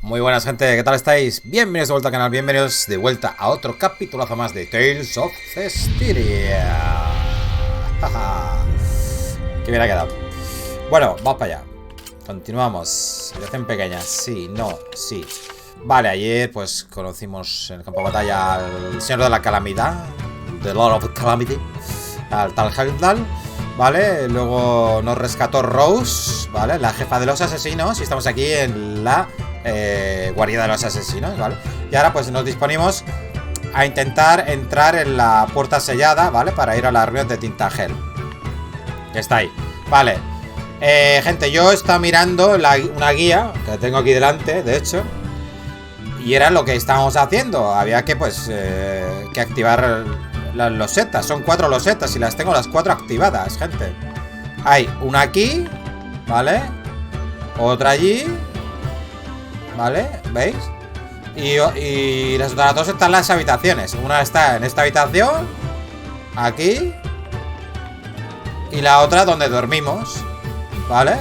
Muy buenas, gente, ¿qué tal estáis? Bienvenidos de vuelta al canal, bienvenidos de vuelta a otro capitulazo más de Tales of Zestiria. Que bien ha quedado. Bueno, vamos para allá. Continuamos. Situación pequeña, sí, no, sí. Vale, ayer pues conocimos en el campo de batalla al señor de la calamidad, The Lord of Calamity, al tal Heimdall, ¿vale? Luego nos rescató Rose, ¿vale? La jefa de los asesinos, y estamos aquí en la guarida de los asesinos, ¿vale? Y ahora pues nos disponemos a intentar entrar en la puerta sellada, ¿vale? Para ir a la reunión de Tintagel, que está ahí, ¿vale? Gente, yo estaba mirando una guía que tengo aquí delante, de hecho, y era lo que estábamos haciendo. Había que pues que activar las losetas. Son 4 losetas y las tengo las 4 activadas, gente. Hay una aquí, ¿vale? Otra allí, ¿vale? ¿Veis? Y las otras 2 están en las habitaciones. Una está en esta habitación, aquí, y la otra donde dormimos, ¿vale?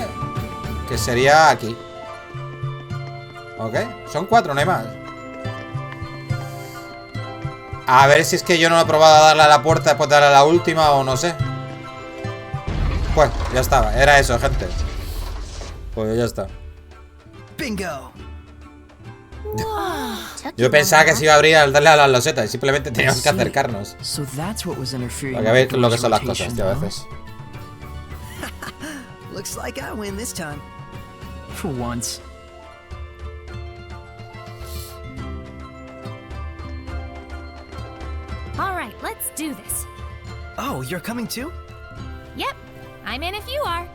Que sería aquí. Ok, son 4, no hay más. A ver si es que yo no he probado a darle a la puerta después de darle a la última o no sé. Pues, ya estaba, era eso, gente. Pues ya está. Bingo. Yo pensaba que se iba a abrir al darle a las losetas y simplemente teníamos que acercarnos. Para que veáis lo que son las cosas, tío, a veces. Looks like I win this time. For once. All right, let's do this. Oh, you're coming too? Yep, I'm in if you are.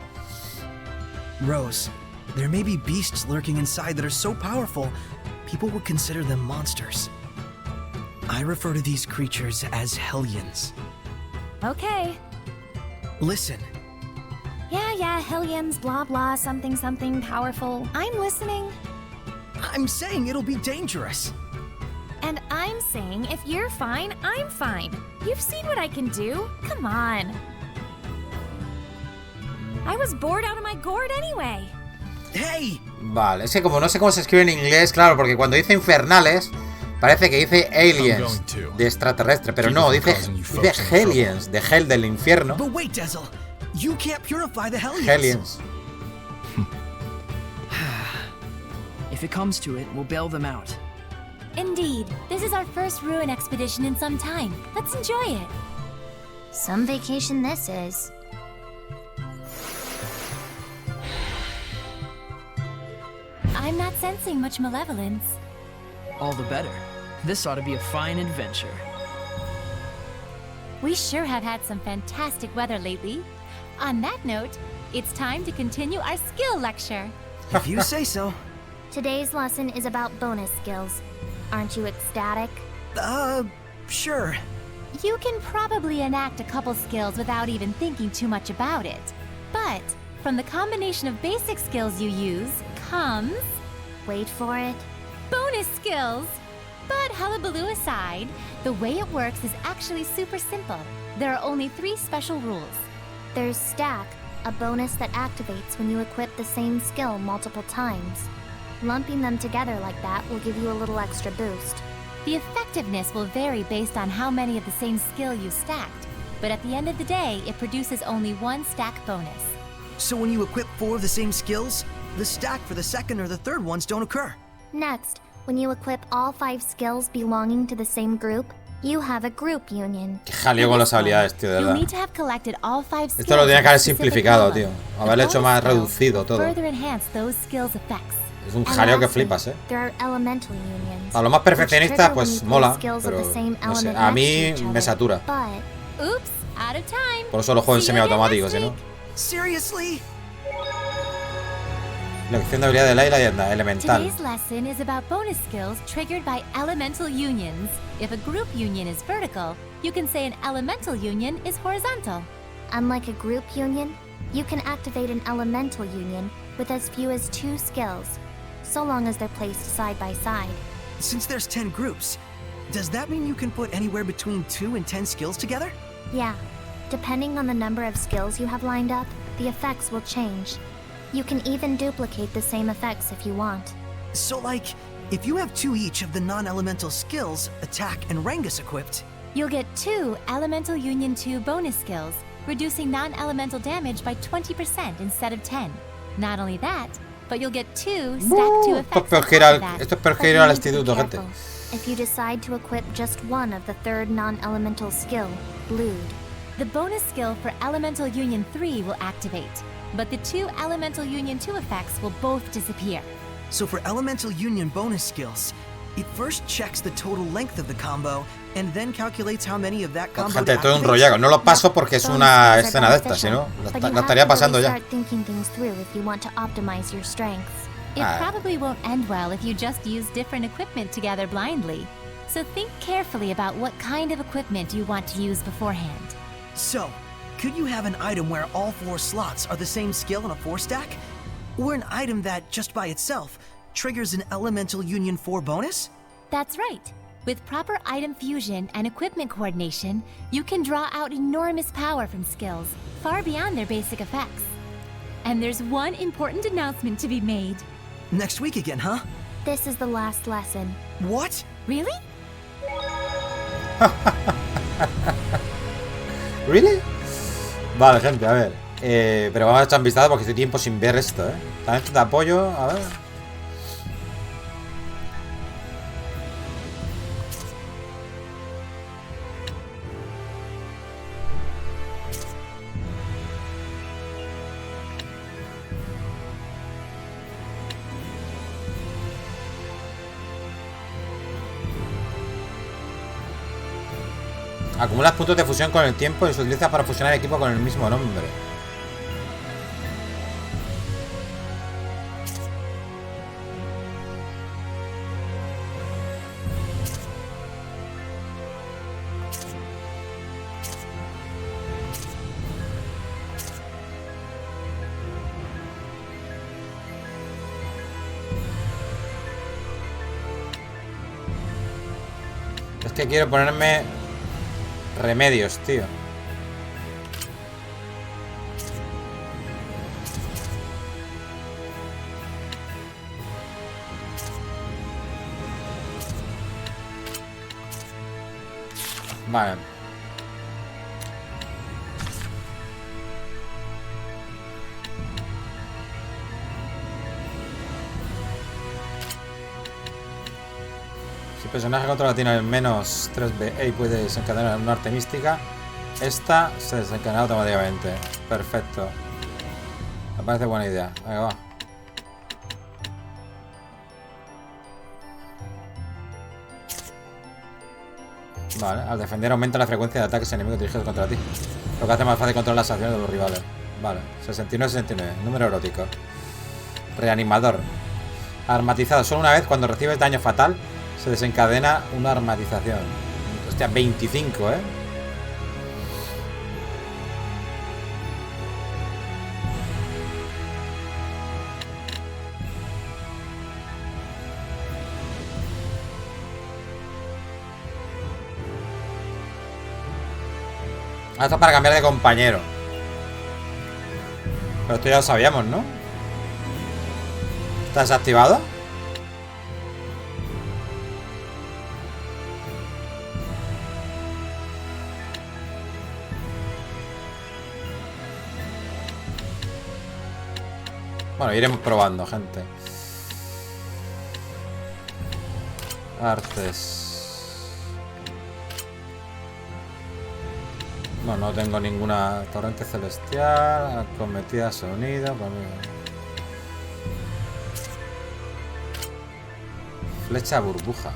Rose, there may be beasts lurking inside that are so powerful, people would consider them monsters. I refer to these creatures as hellions. Okay. Listen. Yeah, hellions, blah blah, something something powerful. I'm listening. I'm saying it'll be dangerous. And I'm saying if you're fine, I'm fine. You've seen what I can do. Come on. I was bored out of my gourd anyway. Hey. Vale, es que como no sé cómo se escribe en inglés, claro, porque cuando dice infernales parece que dice aliens de extraterrestre, pero no, dice hellions, de hell, del infierno. But wait, Dezel. You can't purify the hellions. Hellions. If it comes to it, we'll bail them out. Indeed, this is our first ruin expedition in some time. Let's enjoy it. Some vacation this is. I'm not sensing much malevolence. All the better. This ought to be a fine adventure. We sure have had some fantastic weather lately. On that note, it's time to continue our skill lecture. If you say so. Today's lesson is about bonus skills. Aren't you ecstatic? Sure. You can probably enact a couple skills without even thinking too much about it. But from the combination of basic skills you use comes... Wait for it. bonus skills! But hullabaloo aside, the way it works is actually super simple. There are only 3 special rules. There's stack, a bonus that activates when you equip the same skill multiple times. Lumping them together like that will give you a little extra boost. The effectiveness will vary based on how many of the same skill you stacked, but at the end of the day, it produces only 1 stack bonus. So when you equip 4 of the same skills, the stack for the second or the third ones don't occur. Next, when you equip all 5 skills belonging to the same group, you have a group union. Qué jaleo con las habilidades, tío, de You'll verdad. need to have collected all 5 skills. Esto lo tenía que haber with a specific simplificado, column. tío. Haberlo hecho más reducido todo. Further enhance those skills effects. Es un And jaleo que lastly, flipas, there are elemental unions. A lo más perfeccionista, which pues trigger when you mola, play skills of pero the same no sé, element a next mí to each me other. satura. But Oops, out of time. Por eso lo juego en See you again semiautomático, next si no. week. Seriously? Lección de habilidad de Lailah y anda, elemental. Today's lesson is about bonus skills triggered by elemental unions. If a group union is vertical, you can say an elemental union is horizontal. unlike a group union, you can activate an elemental union with as few as 2 skills, so long as they're placed side by side. Since there's 10 groups, does that mean you can put anywhere between 2 and 10 skills together? Yeah. Depending on the number of skills you have lined up, the effects will change. You can even duplicate the same effects if you want. So, like, if you have 2 each of the non-elemental skills, attack and Rangus equipped, You'll get 2 Elemental Union 2 bonus skills, reducing non-elemental damage by 20% instead of 10. Not only that, but you'll get 2 stack 2 effects on top of that. Esto es peor que ir al instituto, gente. If you decide to equip just one of the 3rd non-elemental skill, Blood. The bonus skill for Elemental Union 3 will activate, but the 2 Elemental Union 2 effects will both disappear. so for Elemental Union bonus skills, it first checks the total length of the combo and then calculates how many of that combo Gente, to todo un activate. rollago. No lo paso porque es una escena de estas, si no, lo estaría pasando ya. Start thinking things through if you want to optimize your strengths. It Ah. probably won't end well if you just use different equipment together blindly. So think carefully about what kind of equipment you want to use beforehand. So, could you have an item where all 4 slots are the same skill in a 4-stack? Or an item that, just by itself, triggers an Elemental Union 4 bonus? That's right. With proper item fusion and equipment coordination, you can draw out enormous power from skills, far beyond their basic effects. And there's one important announcement to be made. Next week again, huh? This is the last lesson. What? Really? ¿Really? Vale, gente, a ver. Pero vamos a echar un vistazo porque estoy tiempo sin ver esto, ¿eh? Talento de apoyo, a ver. Acumulas puntos de fusión con el tiempo y se utiliza para fusionar equipo con el mismo nombre. Es que quiero ponerme remedios, tío. Vale. Si el personaje controlado tiene al menos 3BE y puede desencadenar una arte mística, esta se desencadena automáticamente. Perfecto. Me parece buena idea. Ahí va. Vale, al defender aumenta la frecuencia de ataques enemigos dirigidos contra ti, lo que hace más fácil controlar las acciones de los rivales. Vale, 69-69, número erótico. Reanimador. Armatizado. Solo una vez cuando recibes daño fatal se desencadena una armatización. Hostia, 25, ¿eh? Esto es para cambiar de compañero. Pero esto ya lo sabíamos, ¿no? ¿Está desactivado? Bueno, iremos probando, gente. Artes. No tengo ninguna torrente celestial, acometida sonido, flecha burbuja.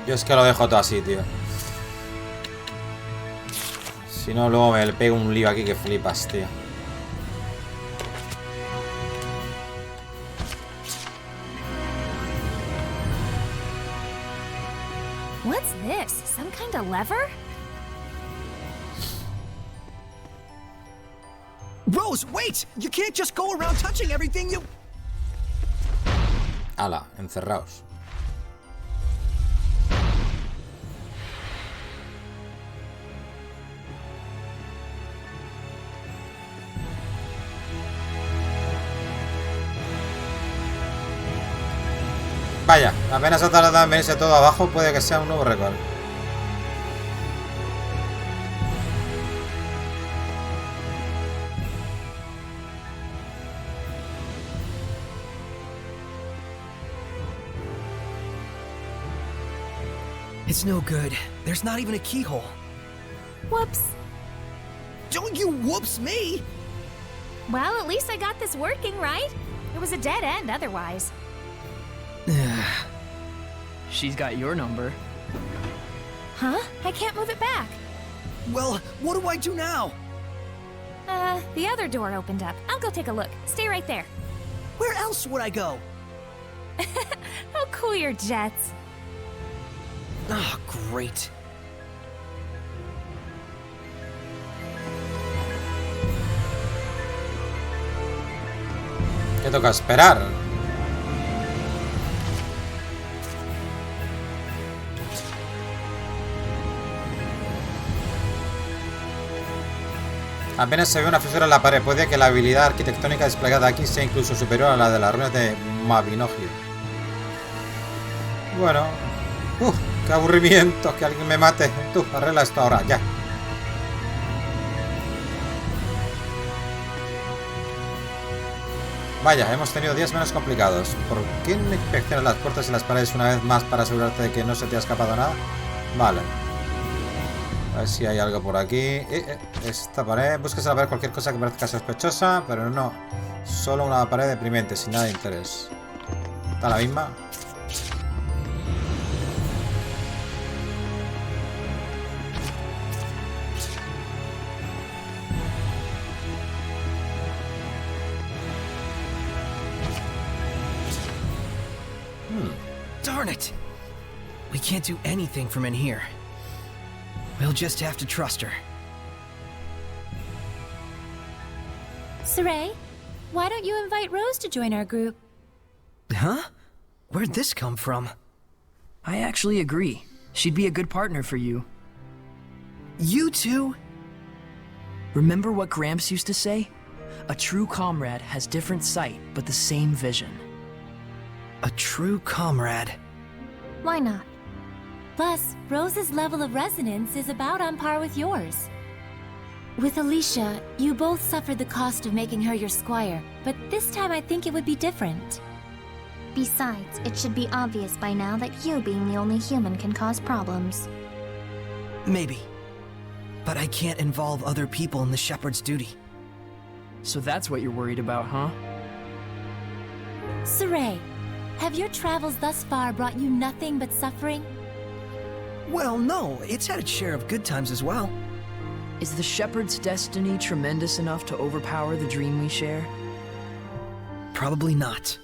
Yo es que lo dejo todo así, tío. Si no, luego me le pego un lío aquí que flipas, tío. What's this? Some kind of lever? Rose, wait! You can't just go around touching everything you... Ala, encerraos. Vaya, apenas ha tardado en venirse todo abajo, puede que sea un nuevo récord. It's no good. There's not even a keyhole. Whoops. Don't you whoops me! Well, at least I got this working, right? It was a dead end otherwise. She's got your number. Huh? I can't move it back. Well, what do I do now? The other door opened up. I'll go take a look. Stay right there. Where else would I go? How cool your jets. Ah, great. ¿Qué toca esperar? Apenas se ve una fisura en la pared. Puede que la habilidad arquitectónica desplegada aquí sea incluso superior a la de las ruinas de Mabinogi. Bueno. ¡Qué aburrimiento! Que alguien me mate. Tú, arregla esto ahora, ya. Vaya, hemos tenido días menos complicados. ¿Por qué no inspeccionas las puertas y las paredes una vez más para asegurarte de que no se te ha escapado nada? Vale. A ver si hay algo por aquí. Esta pared. Busques a ver cualquier cosa que parezca sospechosa, pero no. Solo una pared deprimente, sin nada de interés. ¿Está la misma? Darn it! We can't do anything from in here. We'll just have to trust her. Saray, why don't you invite Rose to join our group? Huh? Where'd this come from? I actually agree. She'd be a good partner for you. You two? Remember what Gramps used to say? A true comrade has different sight, but the same vision. A true comrade. Why not? Plus, Rose's level of resonance is about on par with yours. With Alicia, you both suffered the cost of making her your squire, but this time I think it would be different. Besides, it should be obvious by now that you being the only human can cause problems. Maybe. But I can't involve other people in the shepherd's duty. So that's what you're worried about, huh? Saray, have your travels thus far brought you nothing but suffering? Well, no, it's had its share of good times as well. Is the shepherd's destiny tremendous enough to overpower the dream we share? Probably not.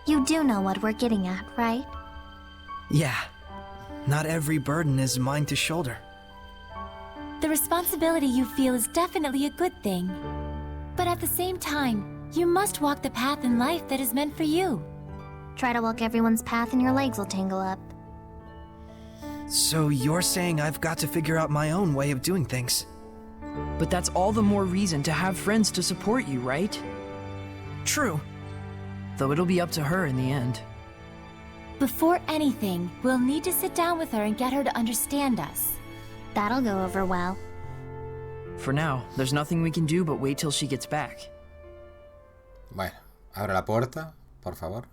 You do know what we're getting at, right? Yeah. Not every burden is mine to shoulder. The responsibility you feel is definitely a good thing. But at the same time, you must walk the path in life that is meant for you. Try to walk everyone's path and your legs will tangle up. So you're saying I've got to figure out my own way of doing things? But that's all the more reason to have friends to support you, right? True. Though it'll be up to her in the end. Before anything, we'll need to sit down with her and get her to understand us. That'll go over well. For now, there's nothing we can do but wait till she gets back. Bueno, abre la puerta, por favor.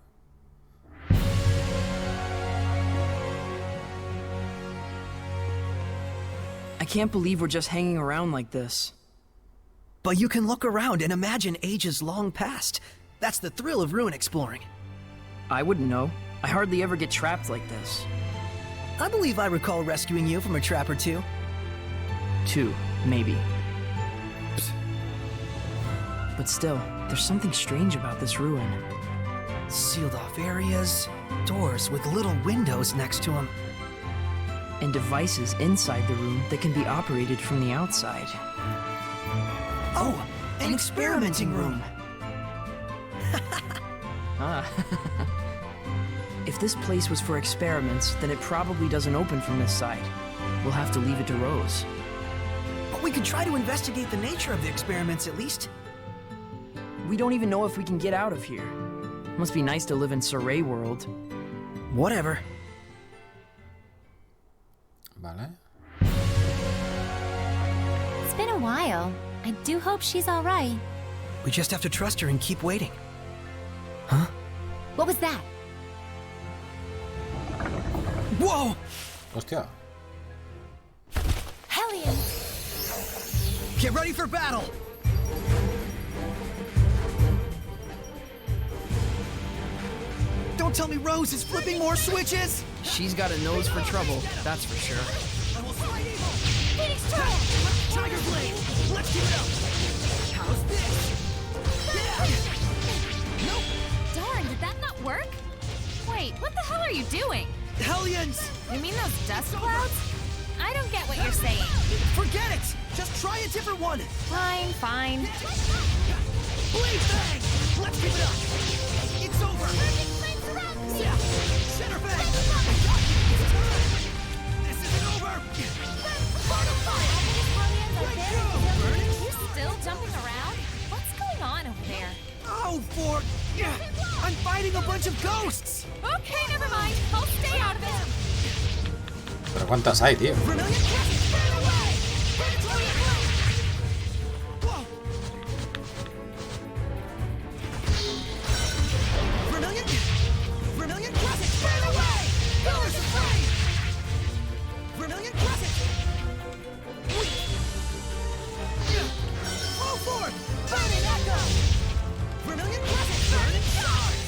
I can't believe we're just hanging around like this. But you can look around and imagine ages long past. That's the thrill of ruin exploring. I wouldn't know. I hardly ever get trapped like this. I believe I recall rescuing you from a trap or two. 2, maybe. But still, there's something strange about this ruin. Sealed off areas, doors with little windows next to them. And devices inside the room that can be operated from the outside. Oh, an experimenting room. Ah. If this place was for experiments, then it probably doesn't open from this side. We'll have to leave it to Rose. But we could try to investigate the nature of the experiments at least. We don't even know if we can get out of here. Must be nice to live in Saray world. Whatever. Vale. It's been a while. I do hope she's all right. We just have to trust her and keep waiting. What was that? Whoa! Hostia. Hellion! Get ready for battle! Don't tell me Rose is flipping more switches! She's got a nose for trouble, that's for sure. Phoenix Turtle! Tiger Blade! Let's keep it up! How's this? Nope! Darn, did that not work? Wait, what the hell are you doing? Hellions! You mean those dust clouds? I don't get what you're saying. Forget it! Just try a different one! Fine, fine. Blade Bang! Let's keep it up! It's over! Yeah! Center Bang! This isn't over! You still jumping around? What's going on over there? Oh, I'm fighting a bunch of ghosts! Okay, never mind. I'll stay out of it. Pero cuántas hay, tío. Vermilion Crescent, stand away! Predatory Blade! Whoa! Vermilion Crescent, stand away! Pillars of Flame! Vermilion Crescent! Flow forth! Burning Echo! Vermilion Crescent, burning charge!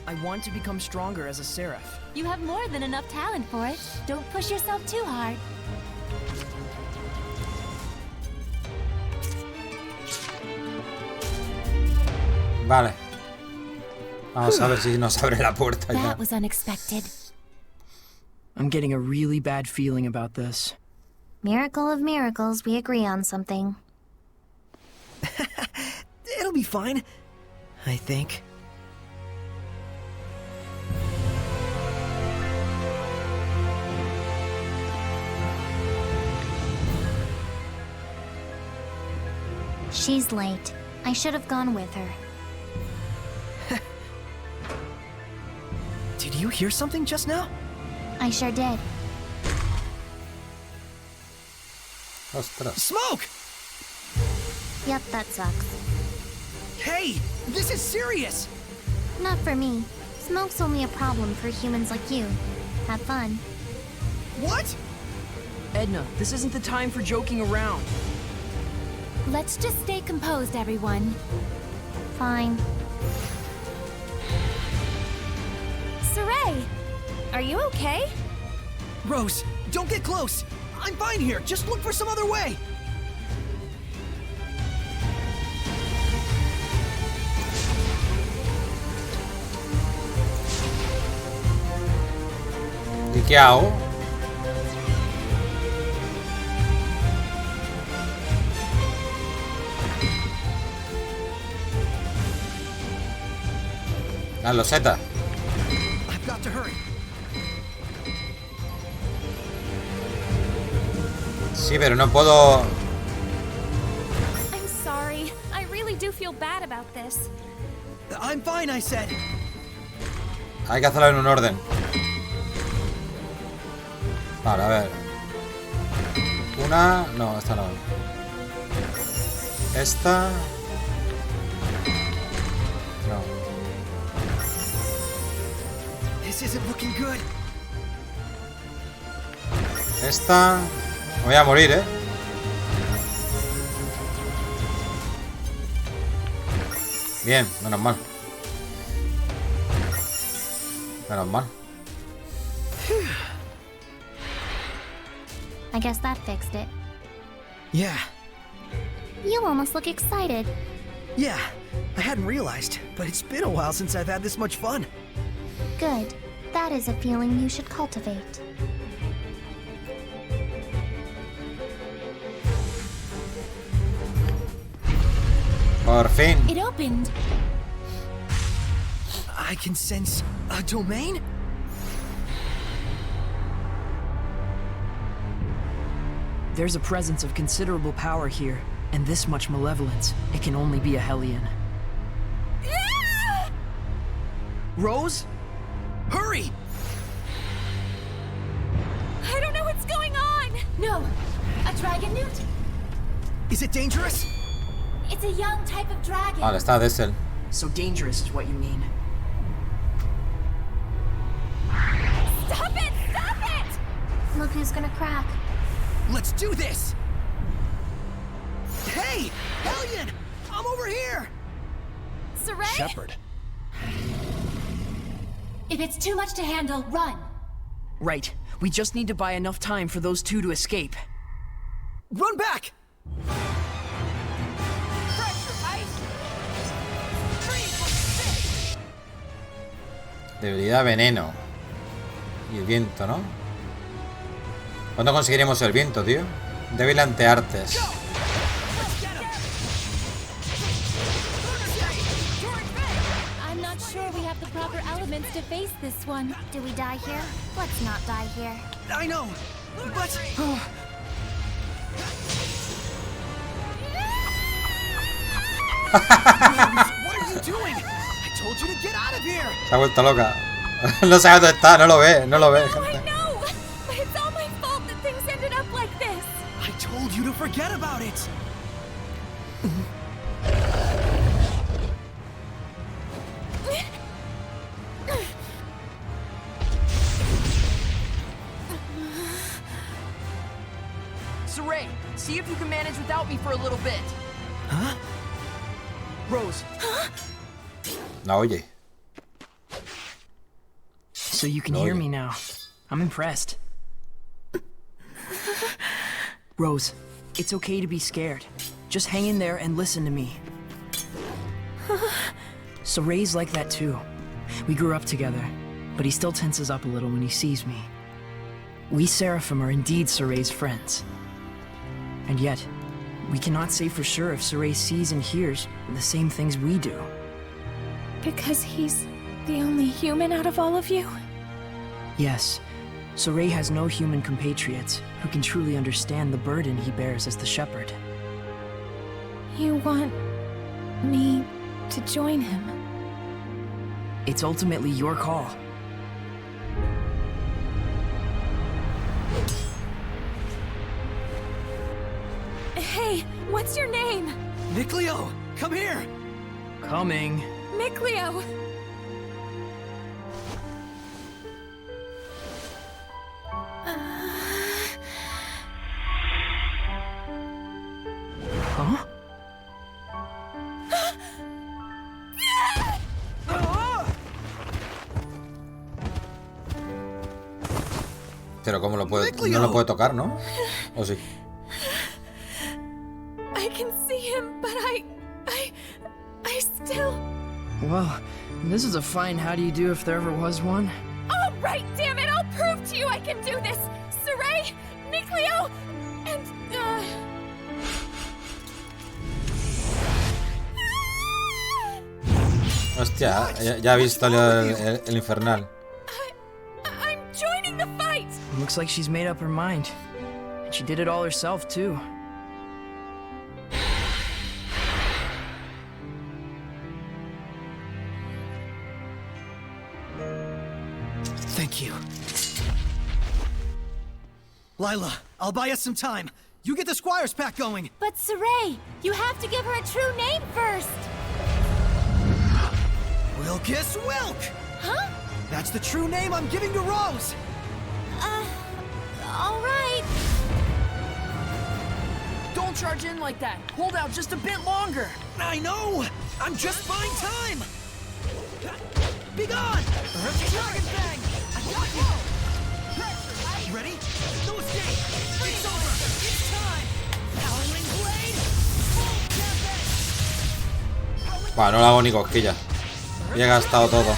I want to become stronger as a seraph. You have more than enough talent for it. Don't push yourself too hard. Vale. Vamos a ver si nos abre la puerta ya. That was unexpected. I'm getting a really bad feeling about this. Miracle of miracles, we agree on something. It'll be fine. I think. She's late. I should have gone with her. Did you hear something just now? I sure did. Ostras. Smoke! Yep, that sucks. Hey, this is serious! Not for me. Smoke's only a problem for humans like you. Have fun. What? Edna, this isn't the time for joking around. Let's just stay composed, everyone. Fine. Saray, are you okay? Rose, don't get close! I'm fine here, just look for some other way! ¿Y qué hago? La loseta. I've got to hurry. Sí, pero no puedo... I'm sorry. I really do feel bad about this. I'm fine, I said. Hay que hacerlo en un orden. Vale, a ver. Una... No, esta no. Esta... No. This isn't looking good. Esta... Me voy a morir, ¿eh? Bien, menos mal. Menos mal. I guess that fixed it. Yeah, You almost look excited. yeah. I hadn't realized, but it's been a while since I've had this much fun. Good. That is a feeling you should cultivate. Por fin. It opened. I can sense a domain? There's a presence of considerable power here, and this much malevolence. It can only be a Hellion. Rose? Hurry! I don't know what's going on! No, a dragon newt. Is it dangerous? It's a young type of dragon. Vale, está Dezel. So dangerous is what you mean. Stop it! Stop it! Look who's gonna crack. Let's do this! Hey! Hellion! I'm over here! Saray? Shepherd. If it's too much to handle, run. Right. We just need to buy enough time for those two to escape. Run back! Debilidad, veneno. Y el viento, ¿no? ¿Cuándo conseguiremos el viento, tío? Débil ante artes. I'm not sure we have the proper elements to face this one. Do we die here? Let's not die here. I know, but... What are you doing? I told you to get out of here! Se ha vuelto loca. No sabe dónde está, no lo ve, no lo ve. Oh, I know! But it's all my fault that things ended up like this! I told you to forget about it! Saray, see if you can manage without me for a little bit. Huh? Rose, La oye. so you can No, hear oye. me now. I'm impressed. Rose, it's okay to be scared. Just hang in there and listen to me. Saray's like that too. We grew up together, but he still tenses up a little when he sees me. We Seraphim are indeed Saray's friends. And yet, we cannot say for sure if Saray sees and hears the same things we do. Because he's the only human out of all of you? Yes, Saray has no human compatriots who can truly understand the burden he bears as the shepherd. You want me to join him? It's ultimately your call. Hey, what's your name? Nicleo, come here! Coming. Nicleo! Huh? Pero ¿cómo lo puede? No lo puede tocar, ¿no? ¿O sí? I can see him, but I still... Well, this is a fine how do you do if there ever was one. All right, damn it! I'll prove to you I can do this! Saray, Nicleo, and, Hostia, ya ha visto el infernal. I'm joining the fight! Looks like she's made up her mind. And she did it all herself, too. Thank you. Lailah, I'll buy us some time. You get the Squire's pack going. But Saray, you have to give her a true name first. Wilkis Wilk! Huh? That's the true name I'm giving to Rose! All right. Don't charge in like that. Hold out just a bit longer. I know! I'm just buying time! Be gone! Dragon Bang! I got you! Ready? No escape! It's over! It's time! Howling Blade! Full Tempest! Va, no le hago ni cosquillas. Ya he gastado todo.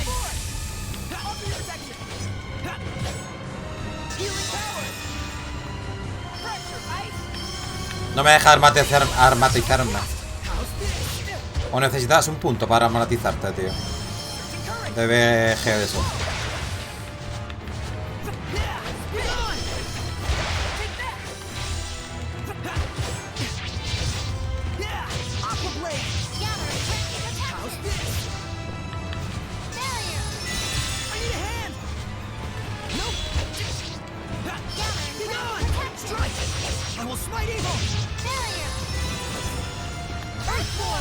No me deja armatizarme. O necesitas un punto para monetizarte, tío. DBG de eso.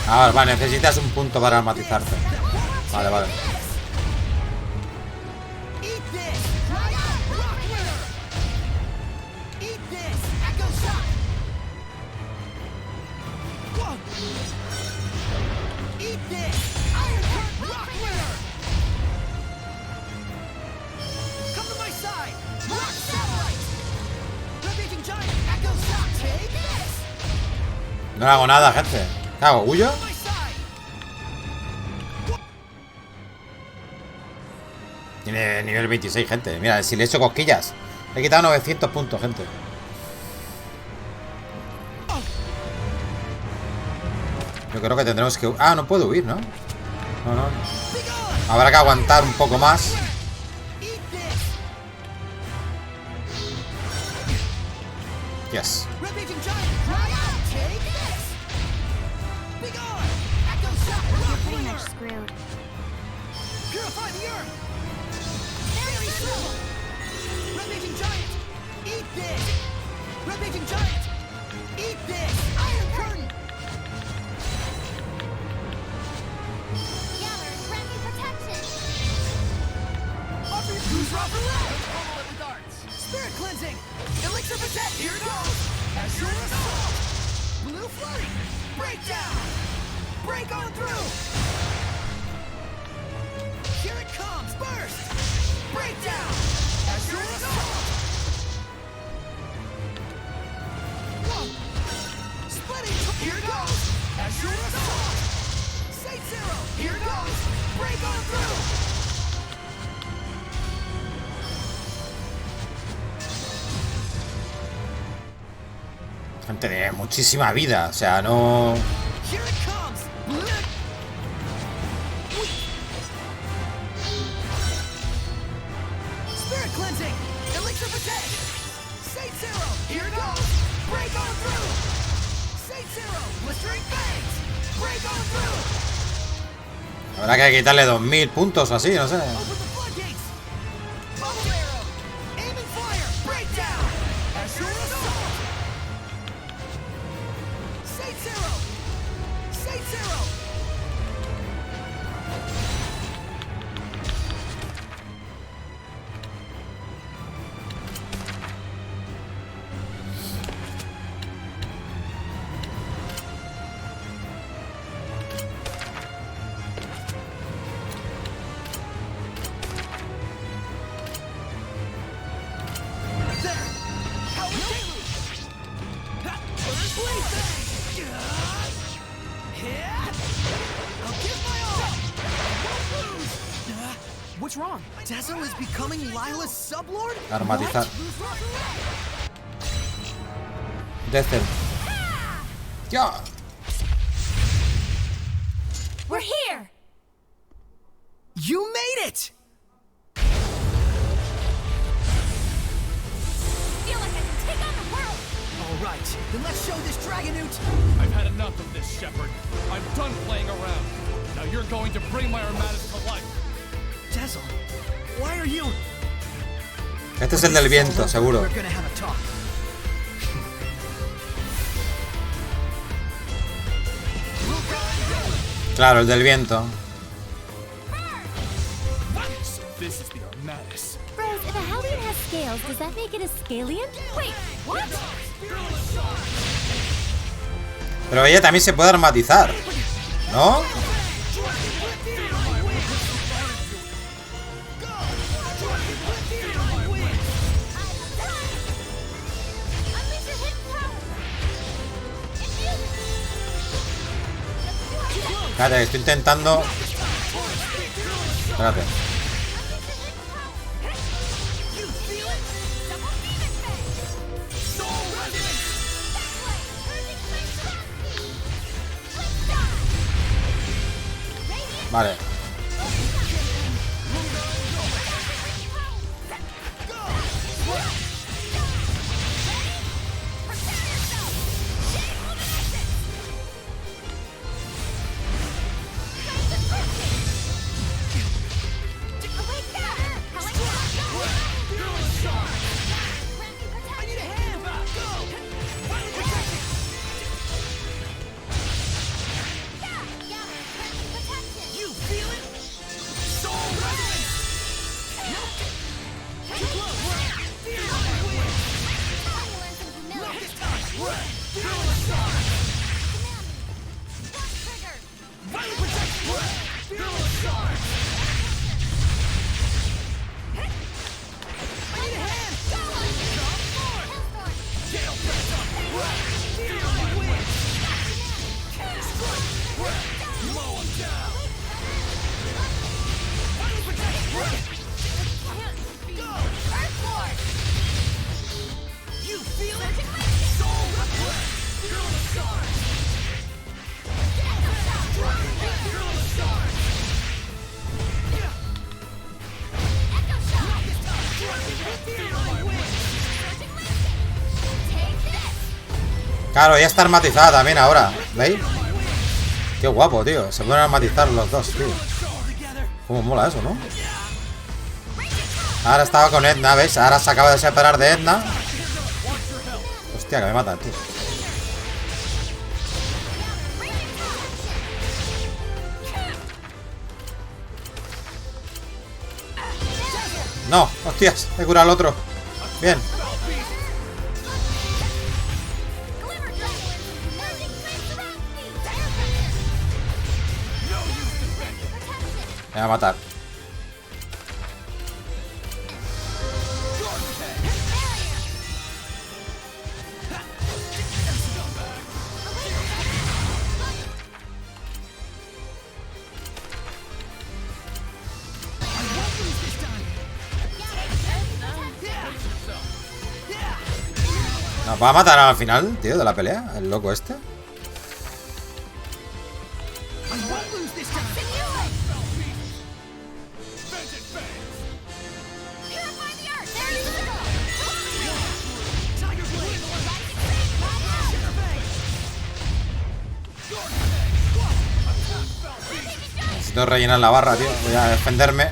Ah, vale, necesitas un punto para matizarte. Vale, vale. No le hago nada, gente. ¿Qué hago? ¿Huyo? Tiene nivel 26, gente. Mira, si le he hecho cosquillas. Le he quitado 900 puntos, gente. Yo creo que tendremos que... Ah, no puedo huir, ¿no? No, no. Habrá que aguantar un poco más. Yes. Spirit cleansing! Elixir protect! Here it goes! Azure assault! Blue flurry! Breakdown! Break on through! Here it comes! Burst! Breakdown! Azure assault! Whoa! Splitting! Here it goes! Azure assault! State zero! Here it goes! Break on through! Gente de muchísima vida, o sea, no... Habrá que quitarle 2000 puntos o así, no sé. What's wrong? Dezel is becoming Lailah's sublord? Armatizar. Dezel. ¡Ya! We're here! You made it! Feel like I can take on the world! All right, then let's show this Dragonute! I've had enough of this, Shepard. I'm done playing around. Now you're going to bring my armadas to life. Dezel, why are you? Este es el del viento, seguro. We're gonna have a talk. Claro, el del viento. So this is the armadas. Rose, if a Hellion has scales, does that make it a Scalian? Wait, what? Pero ella también se puede armatizar, ¿no? Espérate, estoy intentando... Espérate. Vale. Claro, ya está armatizada también ahora. ¿Veis? Qué guapo, tío. Se pueden armatizar los dos, tío. Cómo mola eso, ¿no? Ahora estaba con Edna, ¿veis? Ahora se acaba de separar de Edna. Hostia, que me matan, tío. No, hostias, he curado al otro. Bien. Me va a matar. ¿Nos va a matar al final, tío, de la pelea? El loco este. Necesito rellenar la barra, tío. Voy a defenderme.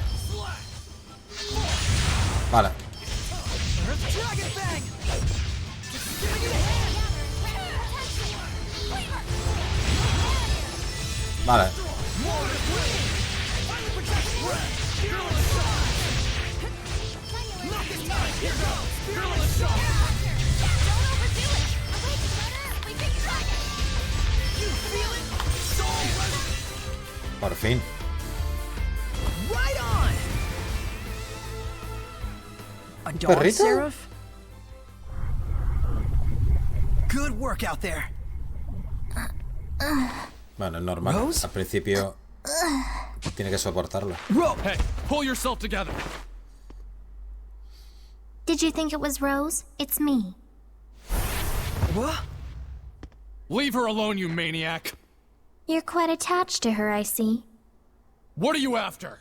Vale. Vale. Por fin. ¿Perrito? Good work out there. Bueno, es normal. Rose? Al principio tiene que soportarlo. Hey, pull yourself together. Did you think it was Rose? It's me. What? Leave her alone, you maniac. You're quite attached to her, I see. What are you after?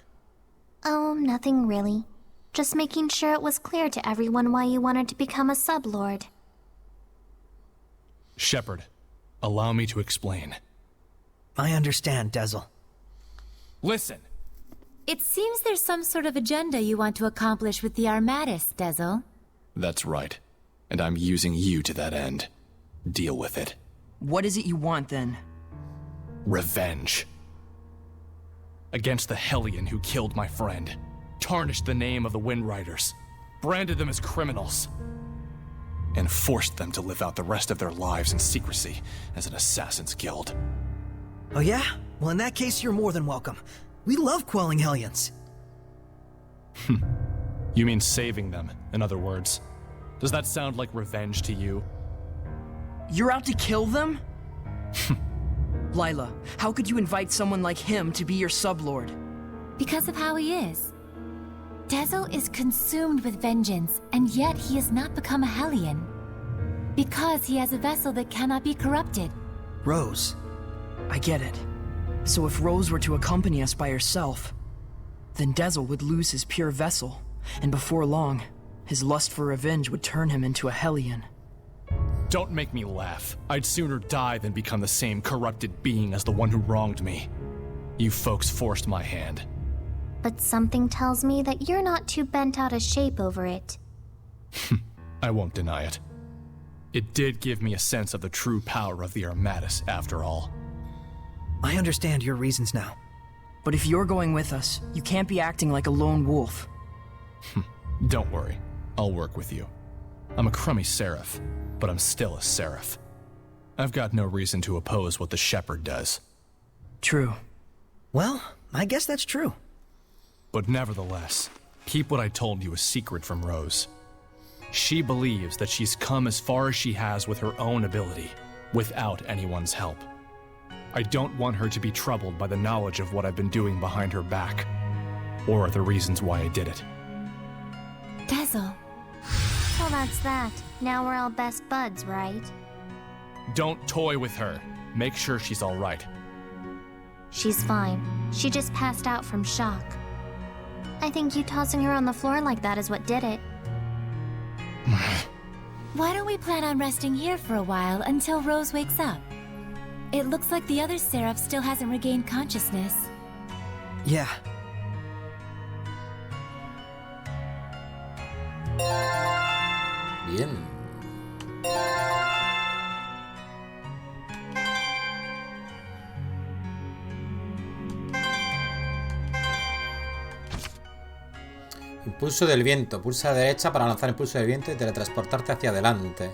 Oh, nothing really. Just making sure it was clear to everyone why you wanted to become a sublord. Shepard, allow me to explain. I understand, Dezel. Listen. It seems there's some sort of agenda you want to accomplish with the Armatis, Dezel. That's right. And I'm using you to that end. Deal with it. What is it you want, then? Revenge. Against the Hellion who killed my friend. Tarnished the name of the Wind Riders. Branded them as criminals. And forced them to live out the rest of their lives in secrecy as an assassin's guild. Oh yeah? Well, in that case, you're more than welcome. We love quelling Hellions. You mean saving them, in other words. Does that sound like revenge to you? You're out to kill them? Lailah, how could you invite someone like him to be your sublord? Because of how he is. Dezel is consumed with vengeance, and yet he has not become a Hellion. Because he has a vessel that cannot be corrupted. Rose. I get it. So if Rose were to accompany us by herself, then Dezel would lose his pure vessel, and before long, his lust for revenge would turn him into a Hellion. Don't make me laugh. I'd sooner die than become the same corrupted being as the one who wronged me. You folks forced my hand. But something tells me that you're not too bent out of shape over it. I won't deny it. It did give me a sense of the true power of the Armatus, after all. I understand your reasons now. But if you're going with us, you can't be acting like a lone wolf. Don't worry. I'll work with you. I'm a crummy seraph, but I'm still a seraph. I've got no reason to oppose what the shepherd does. True. Well, I guess that's true. But nevertheless, keep what I told you a secret from Rose. She believes that she's come as far as she has with her own ability, without anyone's help. I don't want her to be troubled by the knowledge of what I've been doing behind her back, or the reasons why I did it. Dezel. Well, that's that. Now we're all best buds, right? Don't toy with her. Make sure she's all right. She's fine. She just passed out from shock. I think you tossing her on the floor like that is what did it. Why don't we plan on resting here for a while until Rose wakes up? It looks like the other seraph still hasn't regained consciousness. Yeah. Bien. Impulso del viento. Pulsa a derecha para lanzar impulso del viento y teletransportarte hacia adelante.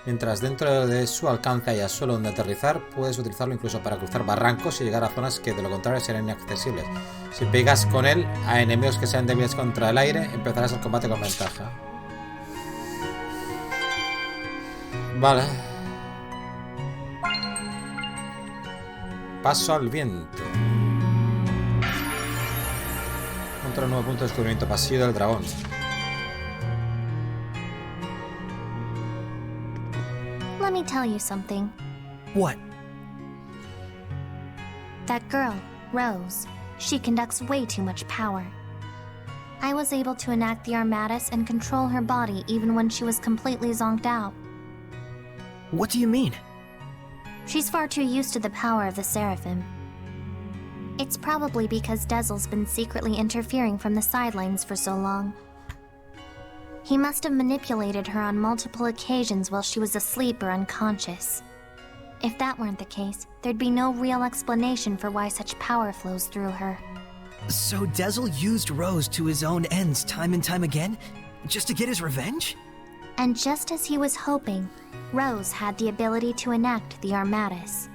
Mientras dentro de su alcance haya suelo donde aterrizar, puedes utilizarlo incluso para cruzar barrancos y llegar a zonas que de lo contrario serán inaccesibles. Si pegas con él a enemigos que sean débiles contra el aire, empezarás el combate con ventaja. Vale. Paso al viento. Contra un nuevo punto de descubrimiento. Pasillo del dragón. Let me tell you something. What? That girl, Rose, she conducts way too much power. I was able to enact the Armatus and control her body even when she was completely zonked out. What do you mean? She's far too used to the power of the Seraphim. It's probably because Dezel's been secretly interfering from the sidelines for so long. He must have manipulated her on multiple occasions while she was asleep or unconscious. If that weren't the case, there'd be no real explanation for why such power flows through her. So Dezel used Rose to his own ends time and time again? Just to get his revenge? And just as he was hoping, Rose had the ability to enact the Armatus.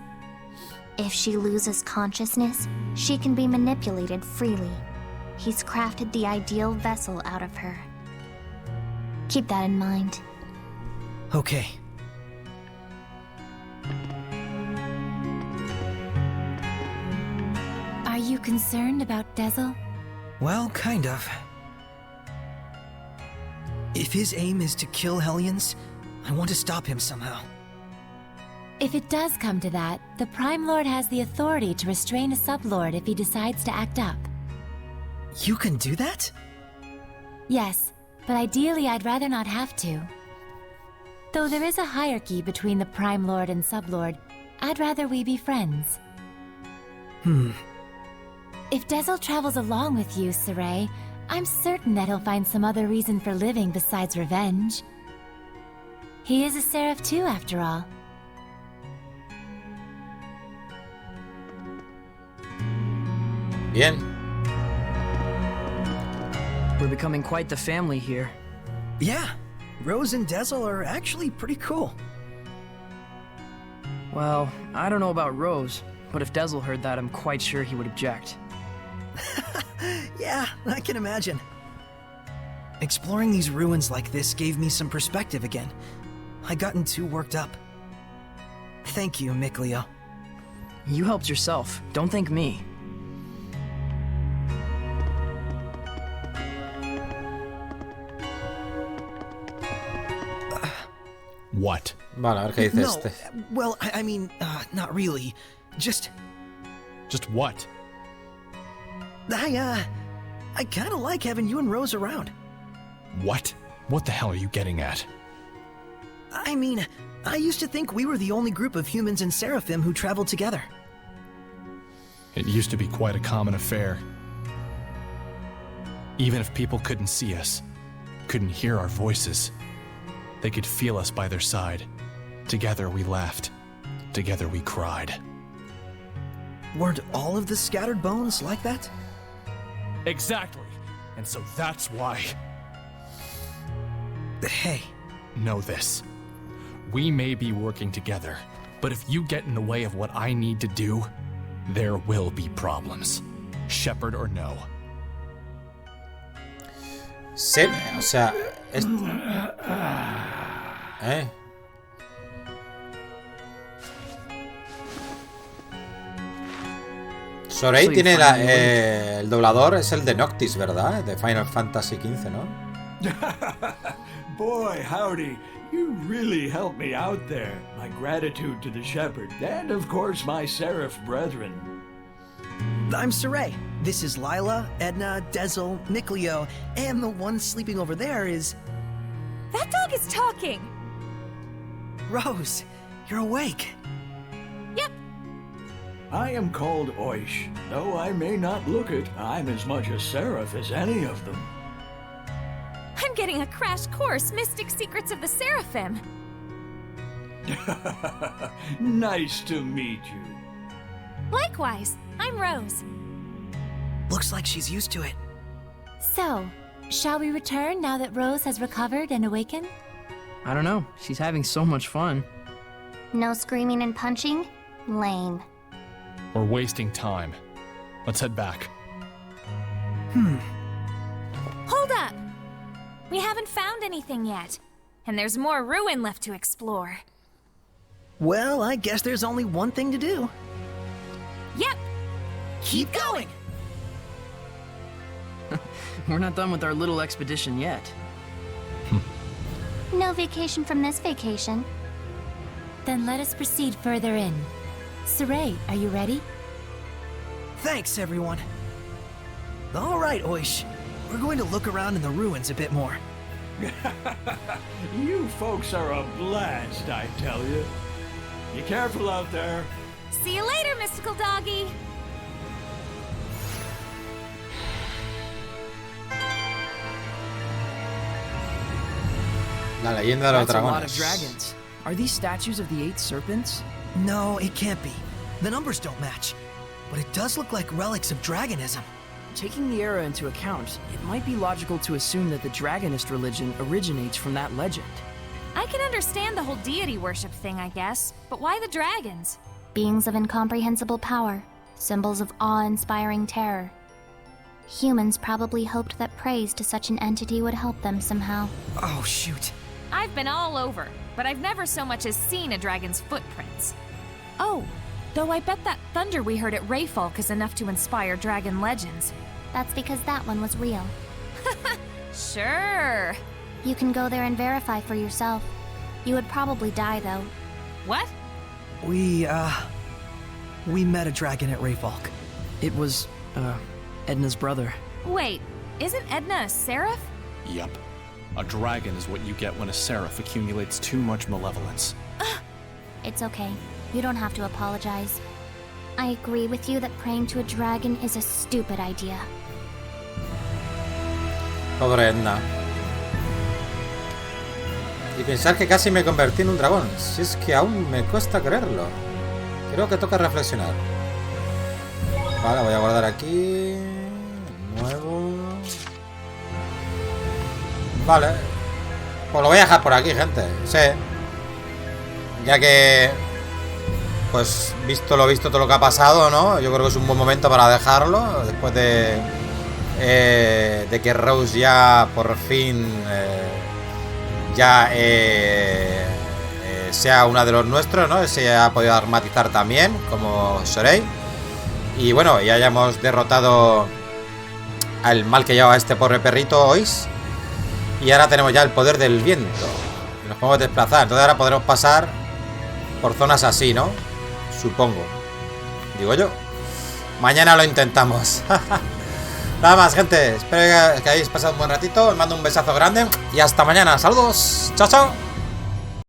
If she loses consciousness, she can be manipulated freely. He's crafted the ideal vessel out of her. Keep that in mind. Okay. Are you concerned about Dezel? Well, kind of. If his aim is to kill Hellions, I want to stop him somehow. If it does come to that, the Prime Lord has the authority to restrain a sublord if he decides to act up. You can do that? Yes, but ideally I'd rather not have to. Though there is a hierarchy between the Prime Lord and Sublord, I'd rather we be friends. If Dezel travels along with you, Saray, I'm certain that he'll find some other reason for living besides revenge. He is a seraph too, after all. Bien. We're becoming quite the family here. Yeah. Rose and Dezel are actually pretty cool. Well, I don't know about Rose, but if Dezel heard that, I'm quite sure he would object. Yeah, I can imagine. Exploring these ruins like this gave me some perspective again. I'd gotten too worked up. Thank you, Mikleo. You helped yourself. Don't thank me. What? Vale, a ver qué dice No, este. well, I mean, not really. Just Just what? I kinda like having you and Rose around. What? What the hell are you getting at? I mean, I used to think we were the only group of humans and seraphim who traveled together. It used to be quite a common affair. Even if people couldn't see us, couldn't hear our voices, they could feel us by their side. Together we laughed. Together we cried. Weren't all of the scattered bones like that? Exactly. And so that's why. Hey. Know this. We may be working together, but if you get in the way of what I need to do, there will be problems. Shepherd or no. Sí, o sea... Sorey tiene el doblador, es el de Noctis, ¿verdad? De Final Fantasy XV, ¿no? Boy, howdy. You really helped me out there. My gratitude to the shepherd, and of course my seraph brethren. I'm Sorey. This is Lailah, Edna, Dezel, Nicleo, and the one sleeping over there is... That dog is talking! Rose, you're awake. Yep. I am called Oish. Though I may not look it, I'm as much a seraph as any of them. I'm getting a crash course, Mystic Secrets of the Seraphim. Nice to meet you. Likewise, I'm Rose. Looks like she's used to it. So, shall we return now that Rose has recovered and awakened? I don't know. She's having so much fun. No screaming and punching? Lame. We're wasting time. Let's head back. Hold up! We haven't found anything yet. And there's more ruin left to explore. Well, I guess there's only one thing to do. Yep! Keep going! We're not done with our little expedition yet. No vacation from this vacation. Then let us proceed further in. Sorey, are you ready? Thanks, everyone. All right, Oish. We're going to look around in the ruins a bit more. You folks are a blast, I tell you. Be careful out there. See you later, mystical doggy! La leyenda de los That's a lot of dragones. dragons. Are these statues of the 8 serpents? No, it can't be. The numbers don't match. But it does look like relics of dragonism. Taking the era into account, it might be logical to assume that the dragonist religion originates from that legend. I can understand the whole deity worship thing, I guess, but why the dragons? Beings of incomprehensible power, symbols of awe-inspiring terror. Humans probably hoped that praise to such an entity would help them somehow. Oh, shoot. I've been all over, but I've never so much as seen a dragon's footprints. Oh, though I bet that thunder we heard at Rayfalk is enough to inspire dragon legends. That's because that one was real. Sure. You can go there and verify for yourself. You would probably die, though. What? We met a dragon at Rayfalk. It was, Edna's brother. Wait, isn't Edna a seraph? Yup. A dragon is what you get when a seraph accumulates too much malevolence. It's okay. You don't have to apologize. I agree with you that praying to a dragon is a stupid idea. Pobre Edna. Y pensar que casi me convertí en un dragón. Si es que aún me cuesta creerlo. Creo que toca reflexionar. Vale, voy a guardar aquí. Nuevo. Vale. Pues lo voy a dejar por aquí, gente. Sí. Ya que... Pues visto lo visto, todo lo que ha pasado, ¿no? Yo creo que es un buen momento para dejarlo. Después de que Rose ya por fin sea una de los nuestros, ¿no? Se ha podido armatizar también, como Sorey. Y bueno, ya hayamos derrotado al mal que lleva este pobre perrito Oish. Y ahora tenemos ya el poder del viento. Y nos podemos desplazar. Entonces ahora podremos pasar por zonas así, ¿no? Supongo. Digo yo. Mañana lo intentamos. Nada más, gente. Espero que hayáis pasado un buen ratito. Os mando un besazo grande. Y hasta mañana. Saludos. Chao, chao.